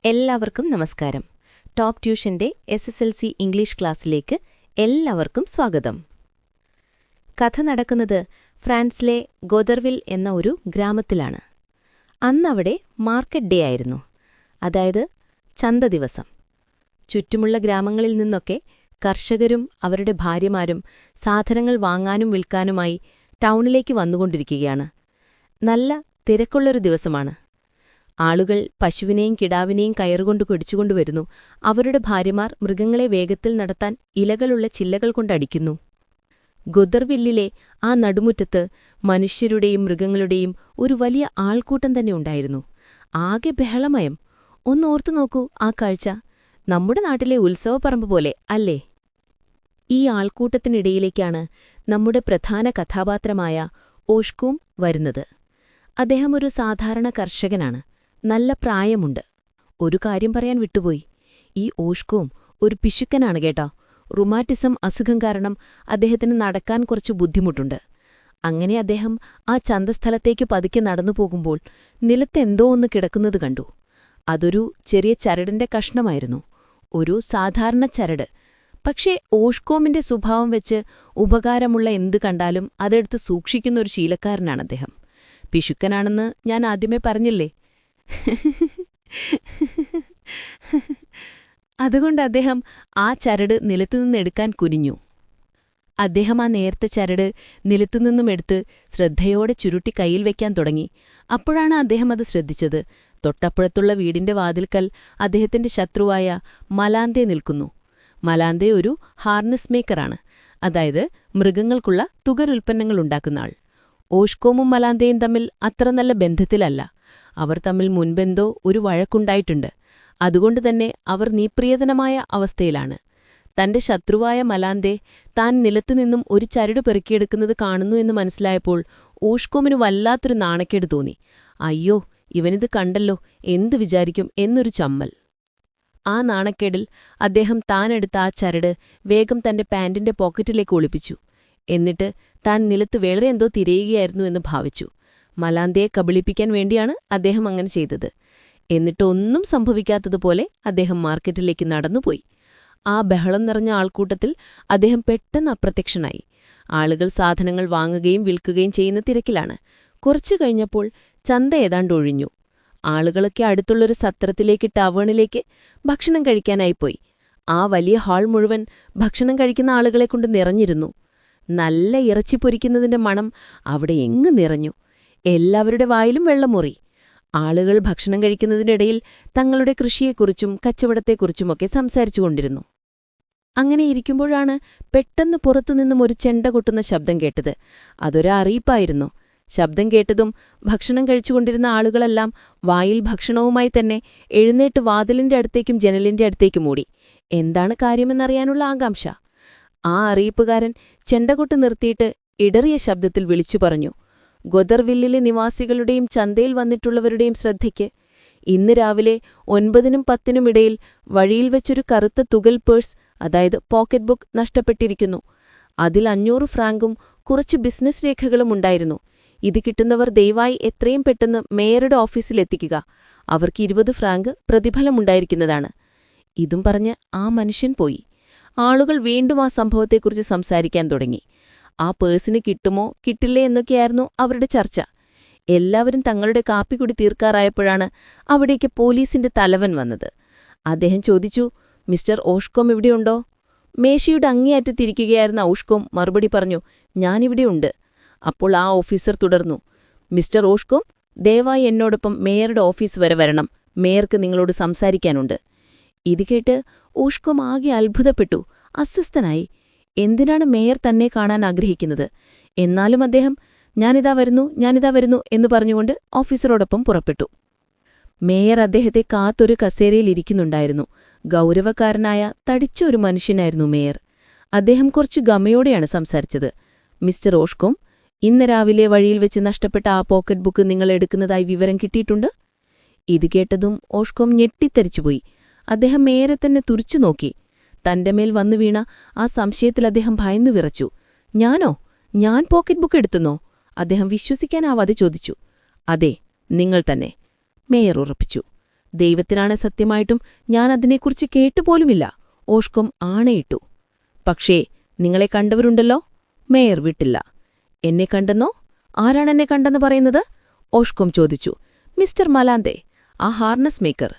എല്ലാവർക്കും നമസ്കാരം. Top ട്യൂഷന്റെ SSLC English ക്ലാസ്സിലേക്ക് എല്ലാവർക്കും സ്വാഗതം. കഥ നടക്കുന്നത് ഫ്രാൻസിലെ ഗോദർവിൽ എന്ന ഒരു ഗ്രാമത്തിലാണ്. അന്നവിടെ മാർക്കറ്റ് ഡേ ആയിരുന്നു, അതായത് ചന്ത ദിവസം. ചുറ്റുമുള്ള ഗ്രാമങ്ങളിൽ നിന്നൊക്കെ കർഷകരും അവരുടെ ഭാര്യമാരും സാധനങ്ങൾ വാങ്ങാനും വിൽക്കാനുമായി ടൗണിലേക്ക് വന്നുകൊണ്ടിരിക്കുകയാണ്. നല്ല തിരക്കുള്ളൊരു ദിവസമാണ്. ആളുകൾ പശുവിനെയും കിടാവിനെയും കയറുകൊണ്ട് പിടിച്ചുകൊണ്ടുവരുന്നു. അവരുടെ ഭാര്യമാർ മൃഗങ്ങളെ വേഗത്തിൽ നടത്താൻ ഇലകളുള്ള ചില്ലകൾ കൊണ്ടടിക്കുന്നു. ഗൊദർവില്ലിലെ ആ നടുമുറ്റത്ത് മനുഷ്യരുടെയും മൃഗങ്ങളുടെയും ഒരു വലിയ ആൾക്കൂട്ടം തന്നെ ഉണ്ടായിരുന്നു. ആകെ ബഹളമയം. ഒന്നോർത്തു നോക്കൂ ആ കാഴ്ച. നമ്മുടെ നാട്ടിലെ ഉത്സവപ്പറമ്പ് പോലെ അല്ലേ? ഈ ആൾക്കൂട്ടത്തിനിടയിലേക്കാണ് നമ്മുടെ പ്രധാന കഥാപാത്രമായ ഓഷ്കൂം വരുന്നത്. അദ്ദേഹം ഒരു സാധാരണ കർഷകനാണ്. നല്ല പ്രായമുണ്ട്. ഒരു കാര്യം പറയാൻ വിട്ടുപോയി. ഈ ഓഷ്കൂം ഒരു പിശുക്കനാണ് കേട്ടോ. റുമാറ്റിസം അസുഖം കാരണം അദ്ദേഹത്തിന് നടക്കാൻ കുറച്ച് ബുദ്ധിമുട്ടുണ്ട്. അങ്ങനെ അദ്ദേഹം ആ ചന്തസ്ഥലത്തേക്ക് പതുക്കെ നടന്നു പോകുമ്പോൾ നിലത്തെന്തോ ഒന്ന് കിടക്കുന്നത് കണ്ടു. അതൊരു ചെറിയ ചരടിന്റെ കഷ്ണമായിരുന്നു. ഒരു സാധാരണ ചരട്. പക്ഷേ ഓഷ്കോമിന്റെ സ്വഭാവം വെച്ച് ഉപകാരമുള്ള എന്ത് കണ്ടാലും അതെടുത്ത് സൂക്ഷിക്കുന്നൊരു ശീലക്കാരനാണ് അദ്ദേഹം. പിശുക്കനാണെന്ന് ഞാൻ ആദ്യമേ പറഞ്ഞില്ലേ? അതുകൊണ്ട് അദ്ദേഹം ആ ചരട് നിലത്തുനിന്ന് എടുക്കാൻ കുനിഞ്ഞു. അദ്ദേഹം ആ നേർത്ത ചരട് നിലത്തുനിന്നും എടുത്ത് ശ്രദ്ധയോടെ ചുരുട്ടി കയ്യിൽ വയ്ക്കാൻ തുടങ്ങി. അപ്പോഴാണ് അദ്ദേഹം അത് ശ്രദ്ധിച്ചത്. തൊട്ടപ്പുറത്തുള്ള വീടിന്റെ വാതിൽക്കൽ അദ്ദേഹത്തിന്റെ ശത്രുവായ മലാന്തേ നിൽക്കുന്നു. മലാന്തേ ഒരു ഹാർനസ് മേക്കറാണ്, അതായത് മൃഗങ്ങൾക്കുള്ള തുകരുൽപ്പന്നങ്ങൾ ഉണ്ടാക്കുന്ന ആൾ. ഓഷ്കോമും മലാന്തയും തമ്മിൽ അത്ര നല്ല ബന്ധത്തിലല്ല. അവർ തമ്മിൽ മുൻപെന്തോ ഒരു വഴക്കുണ്ടായിട്ടുണ്ട്. അതുകൊണ്ടുതന്നെ അവർ നീപ്രിയതനമായ അവസ്ഥയിലാണ്. തന്റെ ശത്രുവായ മലാന്തേ താൻ നിലത്തുനിന്നും ഒരു ചരട് പെറുക്കിയെടുക്കുന്നത് കാണുന്നു എന്ന് മനസ്സിലായപ്പോൾ ഓഷ്കോമിന് വല്ലാത്തൊരു നാണക്കേട് തോന്നി. അയ്യോ, ഇവനിത് കണ്ടല്ലോ, എന്തു വിചാരിക്കും എന്നൊരു ചമ്മൽ. ആ നാണക്കേടിൽ അദ്ദേഹം താനെടുത്ത ആ ചരട് വേഗം തന്റെ പാന്റിന്റെ പോക്കറ്റിലേക്ക് ഒളിപ്പിച്ചു. എന്നിട്ട് താൻ നിലത്ത് വേറെ എന്തോ തിരയുകയായിരുന്നു എന്ന് ഭാവിച്ചു. മലാന്തയെ കബളിപ്പിക്കാൻ വേണ്ടിയാണ് അദ്ദേഹം അങ്ങനെ ചെയ്തത്. എന്നിട്ടൊന്നും സംഭവിക്കാത്തതുപോലെ അദ്ദേഹം മാർക്കറ്റിലേക്ക് നടന്നുപോയി. ആ ബഹളം നിറഞ്ഞ ആൾക്കൂട്ടത്തിൽ അദ്ദേഹം പെട്ടെന്ന് അപ്രത്യക്ഷനായി. ആളുകൾ സാധനങ്ങൾ വാങ്ങുകയും വിൽക്കുകയും ചെയ്യുന്ന തിരക്കിലാണ്. കുറച്ചു കഴിഞ്ഞപ്പോൾ ചന്ത ഏതാണ്ട് ഒഴിഞ്ഞു. ആളുകളൊക്കെ അടുത്തുള്ളൊരു സത്രത്തിലേക്ക് ടവേണിലേക്ക് ഭക്ഷണം കഴിക്കാനായിപ്പോയി. ആ വലിയ ഹാൾ മുഴുവൻ ഭക്ഷണം കഴിക്കുന്ന ആളുകളെക്കൊണ്ട് നിറഞ്ഞിരുന്നു. നല്ല ഇറച്ചി പൊരിക്കുന്നതിന്റെ മണം അവിടെ എങ്ങു നിറഞ്ഞു. എല്ലാവരുടെ വായിലും വെള്ളമുറി. ആളുകൾ ഭക്ഷണം കഴിക്കുന്നതിനിടയിൽ തങ്ങളുടെ കൃഷിയെക്കുറിച്ചും കച്ചവടത്തെക്കുറിച്ചുമൊക്കെ സംസാരിച്ചുകൊണ്ടിരുന്നു. അങ്ങനെ ഇരിക്കുമ്പോഴാണ് പെട്ടെന്ന് പുറത്തുനിന്നും ഒരു ചെണ്ട കൊട്ടുന്ന ശബ്ദം കേട്ടത്. അതൊരു അറിയിപ്പായിരുന്നു. ശബ്ദം കേട്ടതും ഭക്ഷണം കഴിച്ചുകൊണ്ടിരുന്ന ആളുകളെല്ലാം വായിൽ ഭക്ഷണവുമായി തന്നെ എഴുന്നേറ്റ് വാതിലിന്റെ അടുത്തേക്കും ജനലിന്റെ അടുത്തേക്കും ഓടി. എന്താണ് കാര്യമെന്നറിയാനുള്ള ആകാംക്ഷ. ആ അറിയിപ്പുകാരൻ ചെണ്ടകൊട്ട് നിർത്തിയിട്ട് ഇടറിയ ശബ്ദത്തിൽ വിളിച്ചു പറഞ്ഞു, ഗൊദർവില്ലിലെ നിവാസികളുടെയും ചന്തയിൽ വന്നിട്ടുള്ളവരുടെയും ശ്രദ്ധയ്ക്ക്. ഇന്ന് രാവിലെ 9-നും 10-നും ഇടയിൽ വഴിയിൽ വെച്ചൊരു കറുത്ത തുകൽ പേഴ്സ്, അതായത് പോക്കറ്റ് ബുക്ക് നഷ്ടപ്പെട്ടിരിക്കുന്നു. അതിൽ 500 ഫ്രാങ്കും കുറച്ച് ബിസിനസ് രേഖകളും ഉണ്ടായിരുന്നു. ഇത് കിട്ടുന്നവർ ദയവായി എത്രയും പെട്ടെന്ന് മേയറുടെ ഓഫീസിലെത്തിക്കുക. അവർക്ക് 20 ഫ്രാങ്ക് പ്രതിഫലമുണ്ടായിരിക്കുന്നതാണ്. ഇതും പറഞ്ഞ് ആ മനുഷ്യൻ പോയി. ആളുകൾ വീണ്ടും ആ സംഭവത്തെക്കുറിച്ച് സംസാരിക്കാൻ തുടങ്ങി. ആ പേഴ്സിന് കിട്ടുമോ കിട്ടില്ലേ എന്നൊക്കെയായിരുന്നു അവരുടെ ചർച്ച. എല്ലാവരും തങ്ങളുടെ കാപ്പിക്കുടി തീർക്കാറായപ്പോഴാണ് അവിടേക്ക് പോലീസിന്റെ തലവൻ വന്നത്. അദ്ദേഹം ചോദിച്ചു, മിസ്റ്റർ ഓഷ്കോം ഇവിടെയുണ്ടോ? മേശയുടെ അങ്ങേയറ്റത്തിരിക്കുകയായിരുന്ന ഓഷ്കോം മറുപടി പറഞ്ഞു, ഞാനിവിടെയുണ്ട്. അപ്പോൾ ആ ഓഫീസർ തുടർന്നു, മിസ്റ്റർ ഓഷ്കോം, ദയവായി എന്നോടൊപ്പം മേയറുടെ ഓഫീസ് വരെ വരണം. മേയർക്ക് നിങ്ങളോട് സംസാരിക്കാനുണ്ട്. ഇത് കേട്ട് ഓഷ്കോം ആകെ അത്ഭുതപ്പെട്ടു, അസ്വസ്ഥനായി. എന്തിനാണ് മേയർ തന്നെ കാണാൻ ആഗ്രഹിക്കുന്നത്? എന്നാലും അദ്ദേഹം ഞാനിതാ വരുന്നു എന്ന് പറഞ്ഞുകൊണ്ട് ഓഫീസറോടൊപ്പം പുറപ്പെട്ടു. മേയർ അദ്ദേഹത്തെ കാത്തൊരു കസേരയിലിരിക്കുന്നുണ്ടായിരുന്നു. ഗൗരവക്കാരനായ തടിച്ച ഒരു മനുഷ്യനായിരുന്നു മേയർ. അദ്ദേഹം കുറച്ചു ഗമയോടെയാണ് സംസാരിച്ചത്. മിസ്റ്റർ ഓഷ്കോം, ഇന്ന് രാവിലെ വഴിയിൽ വെച്ച് നഷ്ടപ്പെട്ട ആ പോക്കറ്റ് ബുക്ക് നിങ്ങൾ എടുക്കുന്നതായി വിവരം കിട്ടിയിട്ടുണ്ട്. ഇത് കേട്ടതും ഓഷ്കോം ഞെട്ടിത്തരിച്ചുപോയി. അദ്ദേഹം മേയറെ തന്നെ തുറിച്ചു നോക്കി. തന്റെ മേൽ വന്നു വീണ ആ സംശയത്തിൽ അദ്ദേഹം ഭയന്നു വിറച്ചു. ഞാനോ? ഞാൻ പോക്കറ്റ് ബുക്ക് എടുത്തുന്നോ? അദ്ദേഹം വിശ്വസിക്കാനാവാതെ ചോദിച്ചു. അതെ, നിങ്ങൾ തന്നെ. മേയർ ഉറപ്പിച്ചു. ദൈവത്തിനാണ് സത്യമായിട്ടും ഞാൻ അതിനെക്കുറിച്ച് കേട്ടുപോലുമില്ല, ഓഷ്കോം ആണയിട്ടു. പക്ഷേ നിങ്ങളെ കണ്ടവരുണ്ടല്ലോ? മേയർ വിട്ടില്ല. എന്നെ കണ്ടെന്നോ? ആരാണെന്നെ കണ്ടെന്ന് പറയുന്നത്? ഓഷ്കോം ചോദിച്ചു. മിസ്റ്റർ മലാന്തേ, ആ ഹാർനസ് മേക്കർ.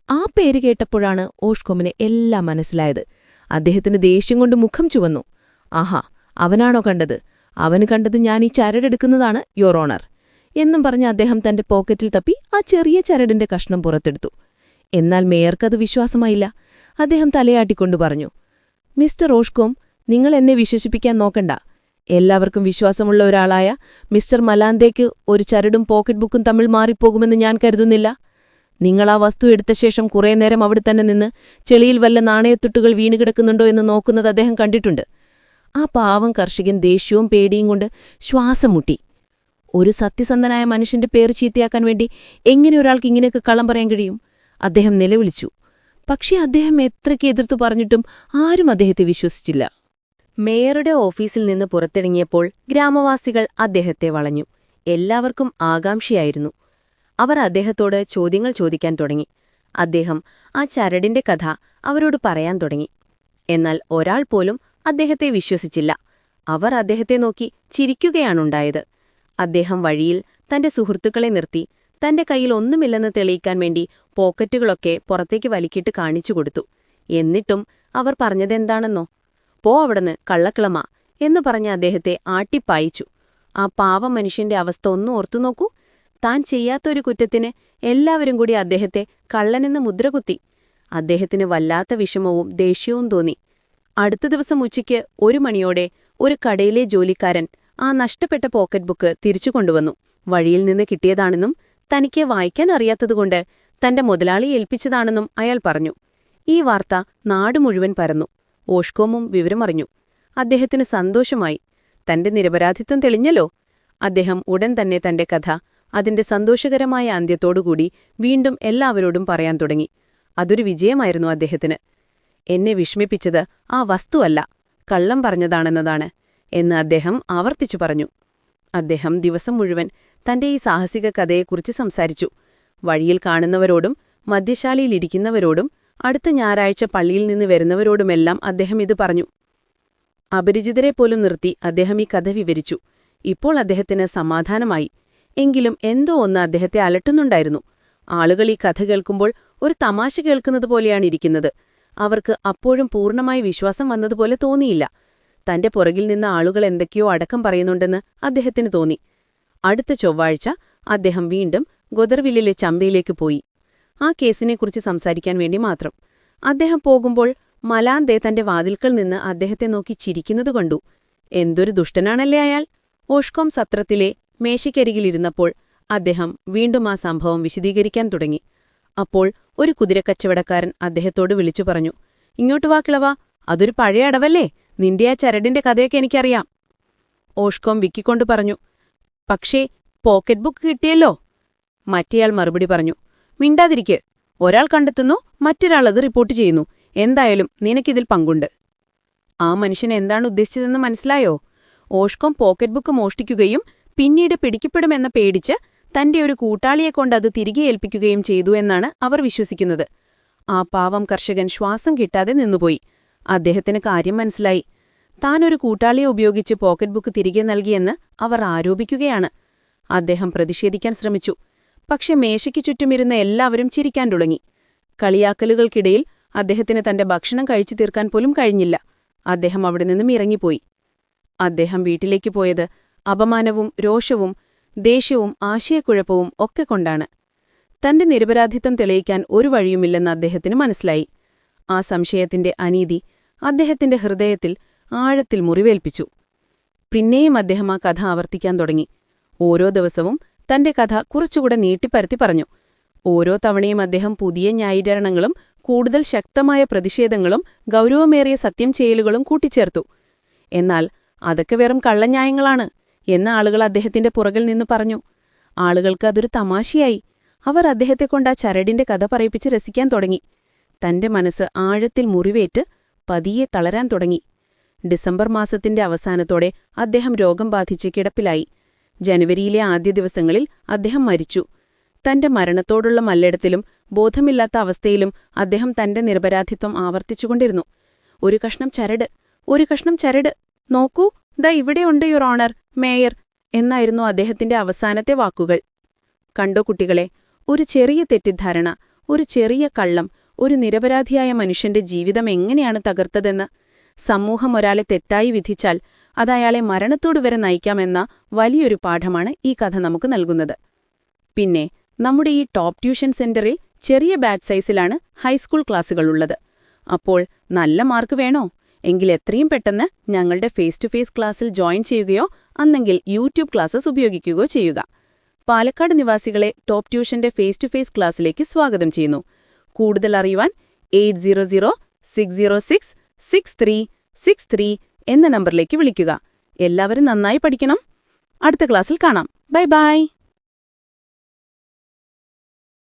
ആ പേര് കേട്ടപ്പോഴാണ് ഓഷ്കോമിന് എല്ലാം മനസ്സിലായത്. അദ്ദേഹത്തിന് ദേഷ്യം കൊണ്ട് മുഖം ചുവന്നു. ആഹാ, അവനാണോ കണ്ടത്? അവന് കണ്ടത് ഞാൻ ഈ ചരടെടുക്കുന്നതാണ്, യോർ ഓണർ എന്നും പറഞ്ഞ് അദ്ദേഹം തന്റെ പോക്കറ്റിൽ തപ്പി ആ ചെറിയ ചരടിന്റെ കഷ്ണം പുറത്തെടുത്തു. എന്നാൽ മേയർക്കത് വിശ്വാസമായില്ല. അദ്ദേഹം തലയാട്ടിക്കൊണ്ടു പറഞ്ഞു, മിസ്റ്റർ ഓഷ്കോം, നിങ്ങൾ എന്നെ വിശ്വസിപ്പിക്കാൻ നോക്കണ്ട. എല്ലാവർക്കും വിശ്വാസമുള്ള ഒരാളായ മിസ്റ്റർ മലാന്തേക്ക് ഒരു ചരടും പോക്കറ്റ് ബുക്കും തമ്മിൽ മാറിപ്പോകുമെന്ന് ഞാൻ കരുതുന്നില്ല. നിങ്ങൾ ആ വസ്തു എടുത്ത ശേഷം കുറേ നേരം അവിടെ തന്നെ നിന്ന് ചെളിയിൽ വല്ല നാണയത്തുട്ടുകൾ വീണുകിടക്കുന്നുണ്ടോ എന്ന് നോക്കുന്നത് അദ്ദേഹം കണ്ടിട്ടുണ്ട്. ആ പാവം കർഷകൻ ദേഷ്യവും പേടിയും കൊണ്ട് ശ്വാസം മുട്ടി. ഒരു സത്യസന്ധനായ മനുഷ്യന്റെ പേര് ചീത്തയാക്കാൻ വേണ്ടി എങ്ങനെ ഒരാൾക്ക് ഇങ്ങനെയൊക്കെ കള്ളം പറയാൻ കഴിയും? അദ്ദേഹം നിലവിളിച്ചു. പക്ഷേ അദ്ദേഹം എത്രയ്ക്ക് എതിർത്തു പറഞ്ഞിട്ടും ആരും അദ്ദേഹത്തെ വിശ്വസിച്ചില്ല. മേയറുടെ ഓഫീസിൽ നിന്ന് പുറത്തിറങ്ങിയപ്പോൾ ഗ്രാമവാസികൾ അദ്ദേഹത്തെ വളഞ്ഞു. എല്ലാവർക്കും ആകാംക്ഷയായിരുന്നു. അവർ അദ്ദേഹത്തോട് ചോദ്യങ്ങൾ ചോദിക്കാൻ തുടങ്ങി. അദ്ദേഹം ആ ചരടിന്റെ കഥ അവരോട് പറയാൻ തുടങ്ങി. എന്നാൽ ഒരാൾ പോലും അദ്ദേഹത്തെ വിശ്വസിച്ചില്ല. അവർ അദ്ദേഹത്തെ നോക്കി ചിരിക്കുകയാണുണ്ടായത്. അദ്ദേഹം വഴിയിൽ തന്റെ സുഹൃത്തുക്കളെ നിർത്തി തന്റെ കയ്യിൽ ഒന്നുമില്ലെന്ന് തെളിയിക്കാൻ വേണ്ടി പോക്കറ്റുകളൊക്കെ പുറത്തേക്ക് വലിക്കിട്ട് കാണിച്ചുകൊടുത്തു. എന്നിട്ടും അവർ പറഞ്ഞതെന്താണെന്നോ? പോ അവിടുന്ന് കള്ളക്കിളമ എന്ന് പറഞ്ഞ് അദ്ദേഹത്തെ ആട്ടിപ്പായിച്ചു. ആ പാവം മനുഷ്യന്റെ അവസ്ഥ ഒന്ന് ഓർത്തുനോക്കൂ. താൻ ചെയ്യാത്തൊരു കുറ്റത്തിന് എല്ലാവരും കൂടി അദ്ദേഹത്തെ കള്ളനെന്ന് മുദ്രകുത്തി. അദ്ദേഹത്തിന് വല്ലാത്ത വിഷമവും ദേഷ്യവും തോന്നി. അടുത്ത ദിവസം ഉച്ചയ്ക്ക് 1 മണിയോടെ ഒരു കടയിലെ ജോലിക്കാരൻ ആ നഷ്ടപ്പെട്ട പോക്കറ്റ് ബുക്ക് തിരിച്ചു കൊണ്ടുവന്നു. വഴിയിൽ നിന്ന് കിട്ടിയതാണെന്നും തനിക്ക് വായിക്കാൻ അറിയാത്തതുകൊണ്ട് തന്റെ മുതലാളി ഏൽപ്പിച്ചതാണെന്നും അയാൾ പറഞ്ഞു. ഈ വാർത്ത നാട് മുഴുവൻ പരന്നു. ഓഷ്കോമും വിവരമറിഞ്ഞു. അദ്ദേഹത്തിന് സന്തോഷമായി. തന്റെ നിരപരാധിത്വം തെളിഞ്ഞല്ലോ. അദ്ദേഹം ഉടൻ തന്നെ തന്റെ കഥ അതിന്റെ സന്തോഷകരമായ അന്ത്യത്തോടുകൂടി വീണ്ടും എല്ലാവരോടും പറയാൻ തുടങ്ങി. അതൊരു വിജയമായിരുന്നു അദ്ദേഹത്തിന്. എന്നെ വിഷമിപ്പിച്ചത് ആ വസ്തുവല്ല, കള്ളം പറഞ്ഞതാണെന്നതാണ് എന്ന് അദ്ദേഹം ആവർത്തിച്ചു പറഞ്ഞു. അദ്ദേഹം ദിവസം മുഴുവൻ തന്റെ ഈ സാഹസിക കഥയെക്കുറിച്ച് സംസാരിച്ചു. വഴിയിൽ കാണുന്നവരോടും മദ്യശാലയിലിരിക്കുന്നവരോടും അടുത്ത ഞായറാഴ്ച പള്ളിയിൽ നിന്ന് വരുന്നവരോടുമെല്ലാം അദ്ദേഹം ഇത് പറഞ്ഞു. അപരിചിതരെപ്പോലും നിർത്തി അദ്ദേഹം ഈ കഥ വിവരിച്ചു. ഇപ്പോൾ അദ്ദേഹത്തിന് സമാധാനമായി. എങ്കിലും എന്തോ ഒന്ന് അദ്ദേഹത്തെ അലട്ടുന്നുണ്ടായിരുന്നു. ആളുകൾ ഈ കഥ കേൾക്കുമ്പോൾ ഒരു തമാശ കേൾക്കുന്നത് പോലെയാണ് ഇരിക്കുന്നത്. അവർക്ക് അപ്പോഴും പൂർണ്ണമായി വിശ്വാസം വന്നതുപോലെ തോന്നിയില്ല. തന്റെ പുറകിൽ നിന്ന് ആളുകൾ എന്തൊക്കെയോ അടക്കം പറയുന്നുണ്ടെന്ന് അദ്ദേഹത്തിന് തോന്നി. അടുത്ത ചൊവ്വാഴ്ച അദ്ദേഹം വീണ്ടും ഗൊദർവില്ലിലെ ചമ്പയിലേക്ക് പോയി. ആ കേസിനെക്കുറിച്ച് സംസാരിക്കാൻ വേണ്ടി മാത്രം. അദ്ദേഹം പോകുമ്പോൾ മലാന്തേ തന്റെ വാതിൽക്കൽ നിന്ന് അദ്ദേഹത്തെ നോക്കി ചിരിക്കുന്നത് കണ്ടു. എന്തൊരു ദുഷ്ടനാണല്ലേ അയാൾ! ഓഷ്കോം സത്രത്തിലെ മേശയ്ക്കരികിലിരുന്നപ്പോൾ അദ്ദേഹം വീണ്ടും ആ സംഭവം വിശദീകരിക്കാൻ തുടങ്ങി. അപ്പോൾ ഒരു കുതിരക്കച്ചവടക്കാരൻ അദ്ദേഹത്തോട് വിളിച്ചു പറഞ്ഞു, ഇങ്ങോട്ട് വാ കിളവാ, അതൊരു പഴയ അടവല്ലേ? നിന്റെ ആ ചരടിന്റെ കഥയൊക്കെ എനിക്കറിയാം. ഓഷ്കോം വിക്കിക്കൊണ്ട് പറഞ്ഞു, പക്ഷേ പോക്കറ്റ് ബുക്ക് കിട്ടിയല്ലോ. മറ്റേയാൾ മറുപടി പറഞ്ഞു, മിണ്ടാതിരിക്ക്. ഒരാൾ കണ്ടെത്തുന്നു, മറ്റൊരാൾ അത് റിപ്പോർട്ട് ചെയ്യുന്നു. എന്തായാലും നിനക്കിതിൽ പങ്കുണ്ട്. ആ മനുഷ്യൻ എന്താണ് ഉദ്ദേശിച്ചതെന്ന് മനസ്സിലായോ? ഓഷ്കോം പോക്കറ്റ് ബുക്ക് മോഷ്ടിക്കുകയും പിന്നീട് പിടിക്കപ്പെടുമെന്ന പേടിച്ച് തന്റെ ഒരു കൂട്ടാളിയെക്കൊണ്ട് അത് തിരികെ ഏൽപ്പിക്കുകയും ചെയ്തു എന്നാണ് അവർ വിശ്വസിക്കുന്നത്. ആ പാവം കർഷകൻ ശ്വാസം കിട്ടാതെ നിന്നുപോയി. അദ്ദേഹത്തിന് കാര്യം മനസ്സിലായി. താനൊരു കൂട്ടാളിയെ ഉപയോഗിച്ച് പോക്കറ്റ് ബുക്ക് തിരികെ നൽകിയെന്ന് അവർ ആരോപിക്കുകയാണ്. അദ്ദേഹം പ്രതിഷേധിക്കാൻ ശ്രമിച്ചു. പക്ഷെ മേശയ്ക്ക് ചുറ്റുമിരുന്ന എല്ലാവരും ചിരിക്കാൻ തുടങ്ങി. കളിയാക്കലുകൾക്കിടയിൽ അദ്ദേഹത്തിന് തന്റെ ഭക്ഷണം കഴിച്ചു തീർക്കാൻ പോലും കഴിഞ്ഞില്ല. അദ്ദേഹം അവിടെ നിന്നും ഇറങ്ങിപ്പോയി. അദ്ദേഹം വീട്ടിലേക്ക് പോയത് അപമാനവും രോഷവും ദേഷ്യവും ആശയക്കുഴപ്പവും ഒക്കെ കൊണ്ടാണ്. തന്റെ നിരപരാധിത്വം തെളിയിക്കാൻ ഒരു വഴിയുമില്ലെന്ന് അദ്ദേഹത്തിന് മനസ്സിലായി. ആ സംശയത്തിന്റെ അനീതി അദ്ദേഹത്തിന്റെ ഹൃദയത്തിൽ ആഴത്തിൽ മുറിവേൽപ്പിച്ചു. പിന്നെയും അദ്ദേഹം ആ കഥ ആവർത്തിക്കാൻ തുടങ്ങി. ഓരോ ദിവസവും തന്റെ കഥ കുറച്ചുകൂടെ നീട്ടിപ്പരത്തി പറഞ്ഞു. ഓരോ തവണയും അദ്ദേഹം പുതിയ ന്യായീകരണങ്ങളും കൂടുതൽ ശക്തമായ പ്രതിഷേധങ്ങളും ഗൗരവമേറിയ സത്യം ചെയ്യലുകളും കൂട്ടിച്ചേർത്തു. എന്നാൽ അതൊക്കെ വെറും കള്ളന്യായങ്ങളാണ് എന്ന് ആളുകൾ അദ്ദേഹത്തിന്റെ പുറകിൽ നിന്ന് പറഞ്ഞു. ആളുകൾക്ക് അതൊരു തമാശയായി. അവർ അദ്ദേഹത്തെക്കൊണ്ട് ആ ചരടിന്റെ കഥ പറയിപ്പിച്ച് രസിക്കാൻ തുടങ്ങി. തന്റെ മനസ്സ് ആഴത്തിൽ മുറിവേറ്റ് പതിയെ തളരാൻ തുടങ്ങി. ഡിസംബർ മാസത്തിന്റെ അവസാനത്തോടെ അദ്ദേഹം രോഗം ബാധിച്ച് കിടപ്പിലായി. ജനുവരിയിലെ ആദ്യ ദിവസങ്ങളിൽ അദ്ദേഹം മരിച്ചു. തന്റെ മരണത്തോടുള്ള മല്ലടത്തിലും ബോധമില്ലാത്ത അവസ്ഥയിലും അദ്ദേഹം തന്റെ നിരപരാധിത്വം ആവർത്തിച്ചുകൊണ്ടിരുന്നു. ഒരു കഷ്ണം ചരട്, നോക്കൂ, ദാ ഇവിടെയുണ്ട് യുവർ ഓണർ, മേയർ എന്നായിരുന്നു അദ്ദേഹത്തിന്റെ അവസാനത്തെ വാക്കുകൾ. കണ്ടോ കുട്ടികളെ, ഒരു ചെറിയ തെറ്റിദ്ധാരണ, ഒരു ചെറിയ കള്ളം, ഒരു നിരപരാധിയായ മനുഷ്യന്റെ ജീവിതം എങ്ങനെയാണ് തകർത്തതെന്ന്. സമൂഹം ഒരാളെ തെറ്റായി വിധിച്ചാൽ അതയാളെ മരണത്തോടു വരെ നയിക്കാമെന്ന വലിയൊരു പാഠമാണ് ഈ കഥ നമുക്ക് നൽകുന്നത്. പിന്നെ നമ്മുടെ ഈ ടോപ്പ് ട്യൂഷൻ സെന്ററിൽ ചെറിയ ബാച്ച് സൈസിലാണ് ഹൈസ്കൂൾ ക്ലാസ്സുകളുള്ളത്. അപ്പോൾ നല്ല മാർക്ക് വേണോ? എങ്കിൽ എത്രയും പെട്ടെന്ന് ഞങ്ങളുടെ ഫേസ് ടു ഫേസ് ക്ലാസ്സിൽ ജോയിൻ ചെയ്യുകയോ അന്നെങ്കിൽ യൂട്യൂബ് ക്ലാസ്സസ് ഉപയോഗിക്കുകയോ ചെയ്യുക. പാലക്കാട് നിവാസികളെ ടോപ്പ് ട്യൂഷന്റെ ഫേസ് ടു ഫേസ് ക്ലാസ്സിലേക്ക് സ്വാഗതം ചെയ്യുന്നു. കൂടുതൽ അറിയുവാൻ 8006066363 എന്ന നമ്പറിലേക്ക് വിളിക്കുക. എല്ലാവരും നന്നായി പഠിക്കണം. അടുത്ത ക്ലാസ്സിൽ കാണാം. Bye bye.